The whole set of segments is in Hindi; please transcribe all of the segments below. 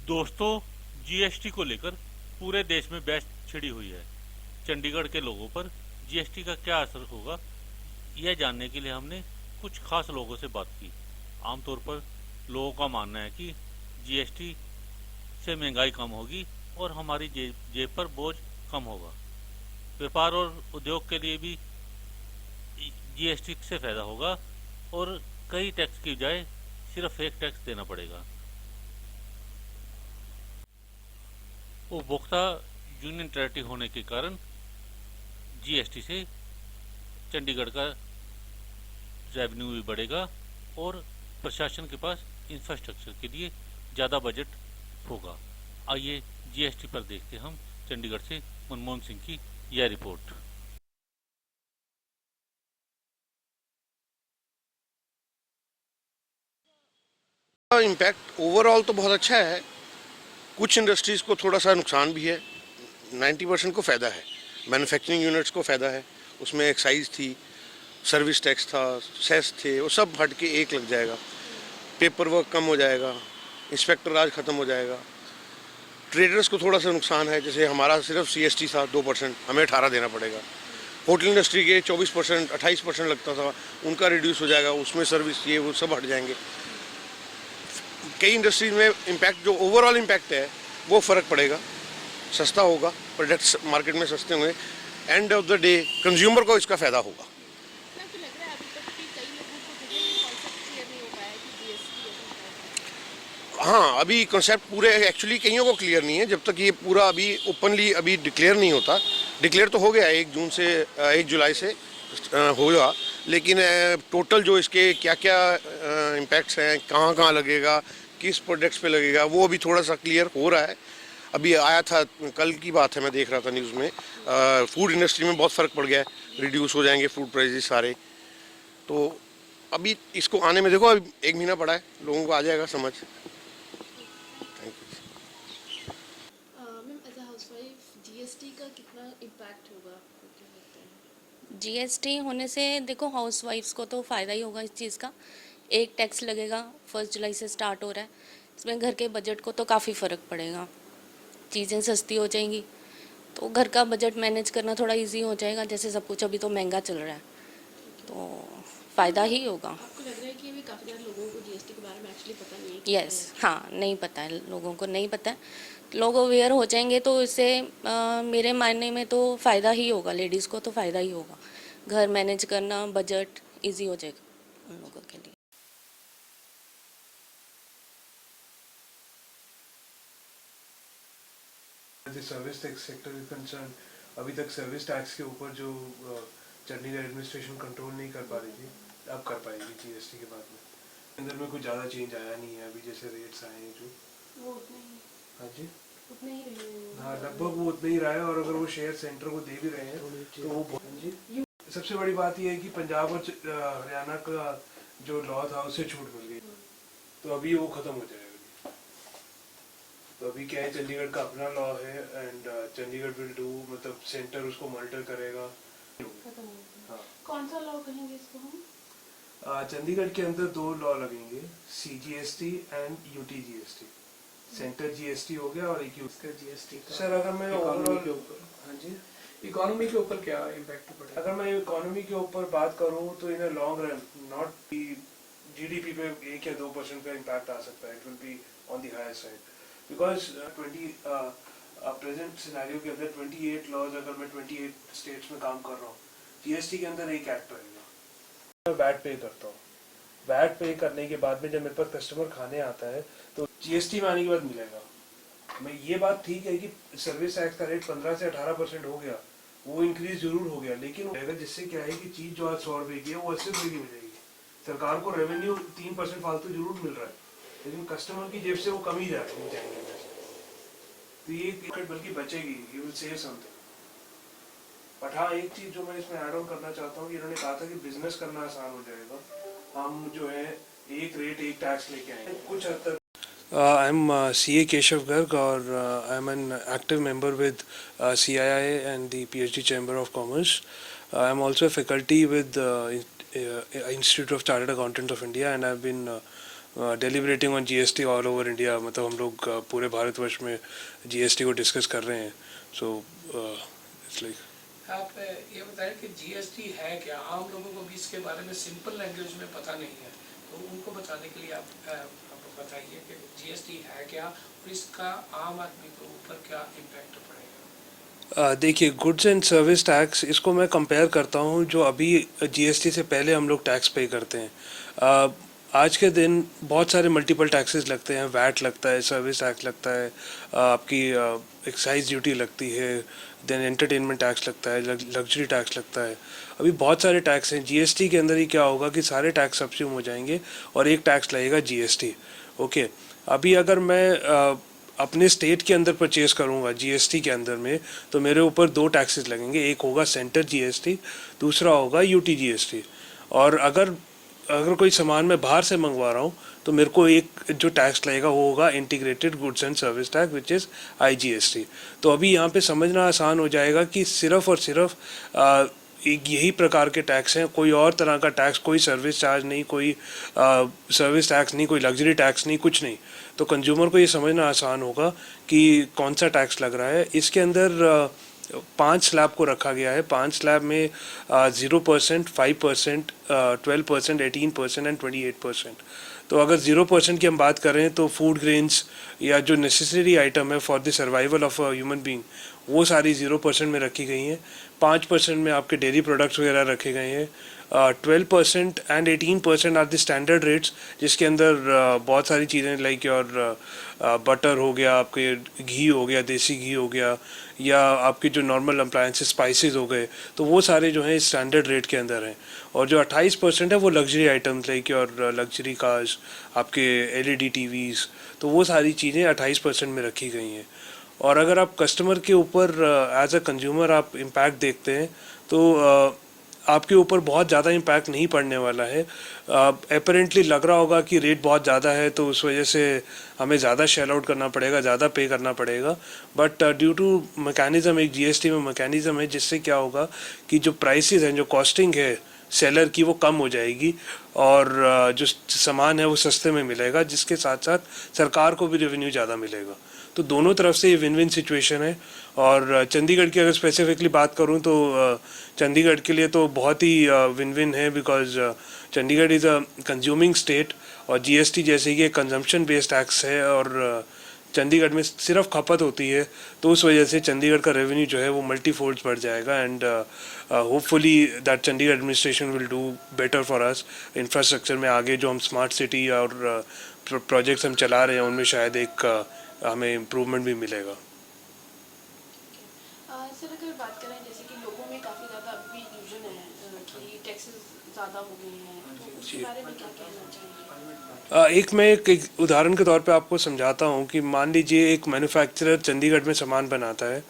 दोस्तों, जीएसटी को लेकर पूरे देश में बहस छिड़ी हुई है। चंडीगढ़ के लोगों पर जीएसटी का क्या असर होगा, यह जानने के लिए हमने कुछ खास लोगों से बात की। आमतौर पर लोगों का मानना है कि जीएसटी से महंगाई कम होगी और हमारी जेब पर बोझ कम होगा। व्यापार और उद्योग के लिए भी जीएसटी से फायदा होगा और कई टैक्स की बजाय सिर्फ एक टैक्स देना पड़ेगा। उपभोक्ता यूनियन टेरिटरी होने के कारण जीएसटी से चंडीगढ़ का रेवेन्यू भी बढ़ेगा और प्रशासन के पास इंफ्रास्ट्रक्चर के लिए ज़्यादा बजट होगा। आइए जीएसटी पर देखते हम चंडीगढ़ से मनमोहन सिंह की यह रिपोर्ट। इम्पैक्ट ओवरऑल तो बहुत अच्छा है। कुछ इंडस्ट्रीज़ को थोड़ा सा नुकसान भी है। 90% को फ़ायदा है। मैन्युफैक्चरिंग यूनिट्स को फ़ायदा है। उसमें एक्साइज थी, सर्विस टैक्स था, सेस थे, वो सब हट के एक लग जाएगा। पेपर वर्क कम हो जाएगा, इंस्पेक्टर राज ख़त्म हो जाएगा। ट्रेडर्स को थोड़ा सा नुकसान है, जैसे हमारा सिर्फ CST था 2%, हमें 18 देना पड़ेगा। होटल इंडस्ट्री के 24%, 28% लगता था, उनका रिड्यूस हो जाएगा। उसमें सर्विस ये वो सब हट जाएंगे। कई इंडस्ट्रीज में इम्पैक्ट, जो ओवरऑल इम्पैक्ट है वो फ़र्क पड़ेगा, सस्ता होगा, प्रोडक्ट्स मार्केट में सस्ते होंगे। End of the day consumer को इसका फ़ायदा होगा। हाँ, अभी कॉन्सेप्ट पूरे एक्चुअली कईयों को क्लियर नहीं है, जब तक ये पूरा अभी ओपनली अभी डिक्लेयर नहीं होता। डिक्लेयर तो हो गया 1 जुलाई से होगा, लेकिन टोटल जो इसके क्या क्या इम्पैक्ट्स हैं, कहाँ कहाँ लगेगा, किस प्रोडक्ट्स पे लगेगा, वो अभी थोड़ा सा क्लियर हो रहा है। अभी आया था, कल की बात है, मैं देख रहा था न्यूज़ में, फूड इंडस्ट्री में बहुत फ़र्क पड़ गया है, रिड्यूस हो जाएंगे फूड प्राइजेस सारे। तो अभी इसको आने में देखो, अभी 1 महीना पड़ा है, लोगों को आ जाएगा समझ। Ma'am as a housewife GST का कितना इम्पैक्ट होगा, आपको क्या लगता है? जीएसटी होने से देखो हाउस वाइफ्स को तो फ़ायदा ही होगा इस चीज़ का। एक टैक्स लगेगा, 1 जुलाई से स्टार्ट हो रहा है। इसमें घर के बजट को तो काफ़ी फ़र्क पड़ेगा, चीज़ें सस्ती हो जाएंगी, तो घर का बजट मैनेज करना थोड़ा इजी हो जाएगा। जैसे सब कुछ अभी तो महंगा चल रहा है, तो फ़ायदा ही होगा। आपको लग रहा है कि अभी काफ़ी ज़्यादा लोगों को जीएसटी के बारे में एक्चुअली पता नहीं है कि यस, हाँ, नहीं पता है, लोगों को नहीं पता है। लोग अवेयर हो जाएंगे तो इससे मेरे मायने में तो फ़ायदा ही होगा, लेडीज़ को तो फ़ायदा ही होगा। घर मैनेज करना, बजट इजी हो जाएगा उन लोगों के लिए। Service tax sector is concern, अभी तक सर्विस टैक्स के ऊपर जो चंडीगढ़ एडमिनिस्ट्रेशन कंट्रोल नहीं कर पा रही थी, अब कर पाएगी जीएसटी के बाद में। अंदर में कुछ ज़्यादा चेंज आया नहीं है अभी, जैसे रेट्स आए हैं जो वो उतने ही हाँ जी, उतने ही रहे हैं। हाँ, लगभग वो उतना ही रहा है। और अगर वो शेयर सेंटर को दे भी रहे हैं तो वो हाँ जी। सबसे बड़ी बात यह है कि पंजाब और हरियाणा का जो लॉ था उससे छूट मिल गई, तो अभी वो खत्म हो जाएगा। तो अभी क्या है, चंडीगढ़ का अपना लॉ है एंड चंडीगढ़ विल डू, मतलब सेंटर उसको मॉनिटर करेगा। खत्म हो गया। हाँ, कौन सा लॉ कहेंगे इसको हम? चंडीगढ़ के अंदर 2 लॉ लगेंगे, CGST and UTGST। Centre GST हो गया और एक जीएसटी का सर, अगर मैं इकोनॉमी के ऊपर, हाँ जी, इकोनॉमी के ऊपर क्या इम्पैक्ट पड़ेगा? अगर मैं इकोनॉमी के ऊपर बात करूं तो in long run not GDP पे 1 या 2% का इम्पैक्ट आ सकता है। It will be on the higher side because 20 present scenario के अंदर 28 लॉज, अगर मैं 28 स्टेट्स में काम कर रहा हूँ, जीएसटी के अंदर एक एक्ट रहेगा। मैं वैट पे करता हूँ, वैट पे करने के बाद में जब मेरे पास कस्टमर खाने आता है तो जीएसटी में आने के बाद मिलेगा। मैं ये बात ठीक है कि सर्विस टैक्स का रेट 15 से 18% हो गया, वो इंक्रीज जरूर हो गया, लेकिन जिससे क्या है कि चीज जो आज 100 रुपए की है वो 80 रुपए की मिलेगी। सरकार को रेवेन्यू 3% फालतू जरूर मिल रहा है, लेकिन कस्टमर की जेब से वो कम ही जाएंगे। तो ये बल्कि बचेगी, you will save something. But हाँ, एक चीज जो मैं इसमें ऐड ऑन करना चाहता हूँ, इन्होंने कहा था कि बिजनेस करना आसान हो जाएगा। हम जो है एक रेट एक टैक्स लेके आएंगे कुछ हद तक। I'm CA Keshav Garg, or I'm an active member with CII and the PhD Chamber of Commerce. I'm also a faculty with Institute of Chartered Accountants of India, and I've been deliberating on GST all over India. मतलब हम लोग पूरे भारतवर्ष में GST को डिस्कस कर रहे हैं. So it's like आप ये बताएं कि जीएसटी है क्या? आम लोगों को भी इसके बारे में सिंपल लैंग्वेज में पता नहीं है, तो उनको बताने के लिए आप बताइए कि जीएसटी है क्या और इसका आम आदमी के ऊपर क्या इम्पैक्ट पड़ेगा. देखिए, गुड्स एंड सर्विस टैक्स, इसको मैं कंपेयर करता हूँ जो अभी जीएसटी से पहले हम लोग टैक्स पे करते हैं. आज के दिन बहुत सारे मल्टीपल टैक्सेस लगते हैं. वैट लगता है, सर्विस टैक्स लगता है, आपकी एक्साइज ड्यूटी लगती है, देन एंटरटेनमेंट टैक्स लगता है, लग्जरी टैक्स लगता है. अभी बहुत सारे टैक्स हैं. जीएसटी के अंदर ही क्या होगा कि सारे टैक्स सब्सिड्यूम हो जाएंगे और एक टैक्स लगेगा जीएसटी. ओके, अभी अगर मैं अपने स्टेट के अंदर परचेज करूंगा जीएसटी के अंदर में, तो मेरे ऊपर 2 टैक्सेस लगेंगे. एक होगा सेंटर जीएसटी, दूसरा होगा यूटी जीएसटी. और अगर कोई सामान मैं बाहर से मंगवा रहा हूँ तो मेरे को एक जो टैक्स लगेगा वो होगा integrated goods and service tax, which is IGST. तो अभी यहाँ पे समझना आसान हो जाएगा कि सिर्फ और सिर्फ यही प्रकार के टैक्स हैं. कोई और तरह का टैक्स, कोई सर्विस चार्ज नहीं, कोई सर्विस टैक्स नहीं, कोई लग्जरी टैक्स नहीं, कुछ नहीं. तो कंज्यूमर को ये समझना आसान होगा कि कौन सा टैक्स लग रहा है. इसके अंदर 5 स्लैब को रखा गया है. 5 स्लैब में 0%, 5%, 12%, 18% एंड 28%. तो अगर 0% की हम बात करें तो फूड ग्रेन्स या जो नेसेसरी आइटम है for the survival of a human being, वो सारी 0% में रखी गई हैं. 5% में आपके डेयरी प्रोडक्ट्स वगैरह रखे गए हैं. 12% and 18% are the standard rates, जिसके अंदर बहुत सारी चीज़ें लाइक योर बटर हो गया, आपके घी हो गया, देसी घी हो गया, या आपके जो नॉर्मल अप्लायंसेस स्पाइसेस हो गए, तो वो सारे जो हैं स्टैंडर्ड रेट के अंदर हैं. और जो 28% है वो luxury items like your luxury cars, आपके एलईडी टीवीज़, तो वो सारी चीज़ें 28% में रखी गई हैं. और अगर आप कस्टमर के ऊपर एज अ कंज्यूमर आप इम्पैक्ट देखते हैं तो आपके ऊपर बहुत ज़्यादा इम्पैक्ट नहीं पड़ने वाला है. अपेरेंटली लग रहा होगा कि रेट बहुत ज़्यादा है तो उस वजह से हमें ज़्यादा शेल आउट करना पड़ेगा, ज़्यादा पे करना पड़ेगा. बट ड्यू टू मैकेनिज़्म, एक जीएसटी में मैकेनिज़्म है जिससे क्या होगा कि जो प्राइसेस हैं, जो कॉस्टिंग है सेलर की, वो कम हो जाएगी और जो सामान है वो सस्ते में मिलेगा, जिसके साथ साथ सरकार को भी रेवेन्यू ज़्यादा मिलेगा. तो दोनों तरफ से ये विन विन सिचुएशन है. और चंडीगढ़ की अगर स्पेसिफिकली बात करूं तो चंडीगढ़ के लिए तो बहुत ही विन विन है, because Chandigarh is a consuming state और जीएसटी जैसे कि कंजम्पशन बेस्ड टैक्स है और चंडीगढ़ में सिर्फ खपत होती है, तो उस वजह से चंडीगढ़ का रेवेन्यू जो है वो मल्टीफोल्ड्स बढ़ जाएगा. And hopefully that Chandigarh administration will do better for us. Infrastructure में आगे जो हम स्मार्ट सिटी और प्रोजेक्ट्स हम चला रहे हैं उनमें शायद एक हमें इम्प्रूवमेंट भी मिलेगा. सर अगर बात करें जैसे कि लोगों में काफ़ी ज़्यादा अभी इल्यूजन है कि टैक्सेस ज़्यादा हो गए हैं, तो उसके बारे में क्या कहना चाहिए? एक मैं एक उदाहरण के तौर पे आपको समझाता हूँ कि मान लीजिए एक मैन्युफैक्चरर चंडीगढ़ में सामान बनाता है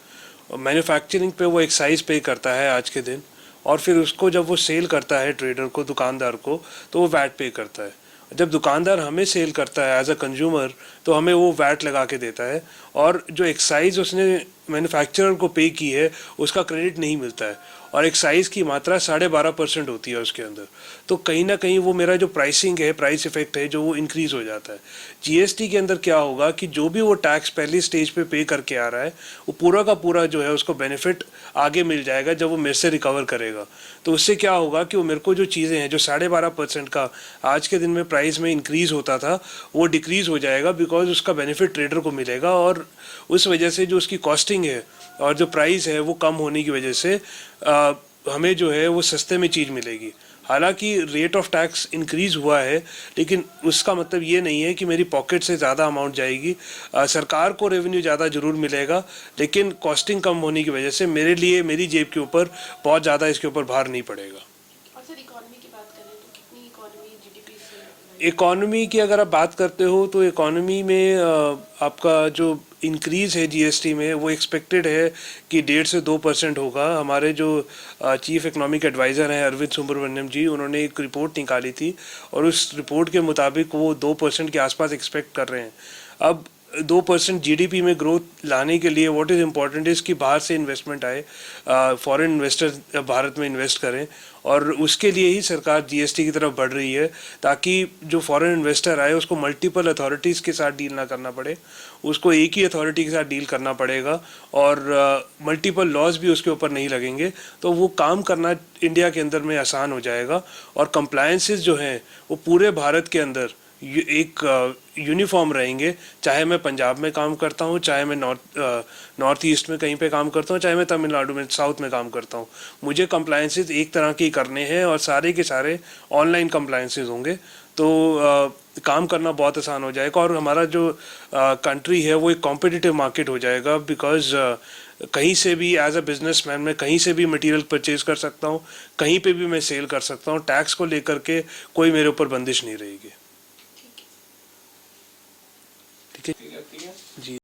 और मैन्युफैक्चरिंग पे वो एक्साइज पे करता है आज के दिन, और फिर उसको जब वो सेल करता है ट्रेडर को, दुकानदार को, तो वो वैट पे करता है. जब दुकानदार हमें सेल करता है एज अ कंज्यूमर तो हमें वो वैट लगा के देता है और जो एक्साइज उसने मैन्युफैक्चरर को पे की है उसका क्रेडिट नहीं मिलता है. और एक्साइज की मात्रा 12.5% होती है उसके अंदर. तो कहीं ना कहीं वो मेरा जो प्राइसिंग है, प्राइस इफेक्ट है जो, वो इंक्रीज हो जाता है. जीएसटी के अंदर क्या होगा कि जो भी वो टैक्स पहली स्टेज पे करके आ रहा है वो पूरा का पूरा जो है उसको बेनिफिट आगे मिल जाएगा जब वो मेरे से रिकवर करेगा. तो उससे क्या होगा कि वो मेरे को जो चीज़ें हैं जो 12.5% का आज के दिन में प्राइस में इंक्रीज होता था वो डिक्रीज हो जाएगा, बिकॉज उसका बेनिफिट ट्रेडर को मिलेगा. और उस वजह से जो उसकी कॉस्टिंग है और जो प्राइस है वो कम होने की वजह से हमें जो है वो सस्ते में चीज़ मिलेगी. हालांकि रेट ऑफ टैक्स इंक्रीज हुआ है, लेकिन उसका मतलब ये नहीं है कि मेरी पॉकेट से ज़्यादा अमाउंट जाएगी. सरकार को रेवेन्यू ज़्यादा ज़रूर मिलेगा, लेकिन कॉस्टिंग कम होने की वजह से मेरे लिए, मेरी जेब के ऊपर बहुत ज़्यादा इसके ऊपर भार नहीं पड़ेगा. और सर इकोनॉमी की बात करें तो कितनी इकोनॉमी जीडीपी से? इकोनॉमी की अगर आप बात करते हो तो इकोनॉमी में आपका जो इंक्रीज है जीएसटी में वो एक्सपेक्टेड है कि 1.5 से 2% होगा. हमारे जो चीफ इकोनॉमिक एडवाइज़र हैं अरविंद सुब्रमण्यम जी, उन्होंने एक रिपोर्ट निकाली थी और उस रिपोर्ट के मुताबिक वो 2% के आसपास एक्सपेक्ट कर रहे हैं. अब 2% जीडीपी में ग्रोथ लाने के लिए व्हाट इज़ इम्पोर्टेंट इज़ कि बाहर से इन्वेस्टमेंट आए, फॉरेन इन्वेस्टर भारत में इन्वेस्ट करें, और उसके लिए ही सरकार जीएसटी की तरफ बढ़ रही है, ताकि जो फॉरेन इन्वेस्टर आए उसको मल्टीपल अथॉरिटीज़ के साथ डील ना करना पड़े, उसको एक ही अथॉरिटी के साथ डील करना पड़ेगा, और मल्टीपल लॉज भी उसके ऊपर नहीं लगेंगे, तो वो काम करना इंडिया के अंदर में आसान हो जाएगा, और कंप्लायंसेस जो हैं वो पूरे भारत के अंदर एक यूनिफॉर्म रहेंगे, चाहे मैं पंजाब में काम करता हूँ, चाहे मैं नॉर्थ ईस्ट में कहीं पे काम करता हूँ, चाहे मैं तमिलनाडु में साउथ में काम करता हूँ, मुझे कंप्लायंसेस एक तरह के ही करने हैं, और सारे के सारे ऑनलाइन कंप्लायंसेस होंगे, तो काम करना बहुत आसान हो जाएगा, और हमारा जो कंट्री है वो एक कॉम्पिटिटिव मार्केट हो जाएगा, बिकॉज कहीं से भी एज अ बिजनेसमैन मैं कहीं से भी मटेरियल परचेज कर सकता हूँ, कहीं पे भी मैं सेल कर सकता हूँ, टैक्स को लेकर के कोई मेरे ऊपर बंदिश नहीं रहेगी। ठीक है ठीक है जी।